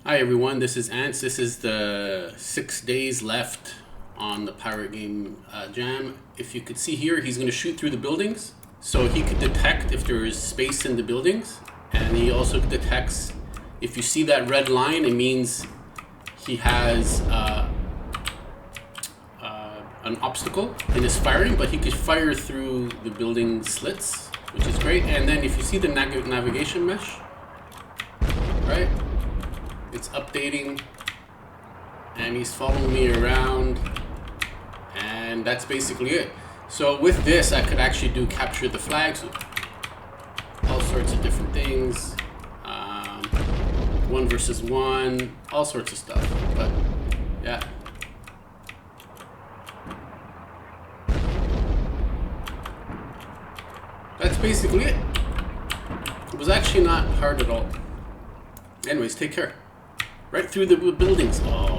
Hi everyone, this is Ants. This is the 6 days left on the Pirate Game Jam. If you could see here, he's going to shoot through the buildings. So he could detect if there is space in the buildings. And he also detects, if you see that red line, it means he has an obstacle in his firing, but he could fire through the building slits, which is great. And then if you see the navigation mesh, right? It's updating and he's following me around, and that's basically it. So with this I could actually do capture the flags, all sorts of different things, 1 versus 1, all sorts of stuff. But yeah, that's basically it. It was actually not hard at all. Anyways, take care. Right through the buildings. Oh.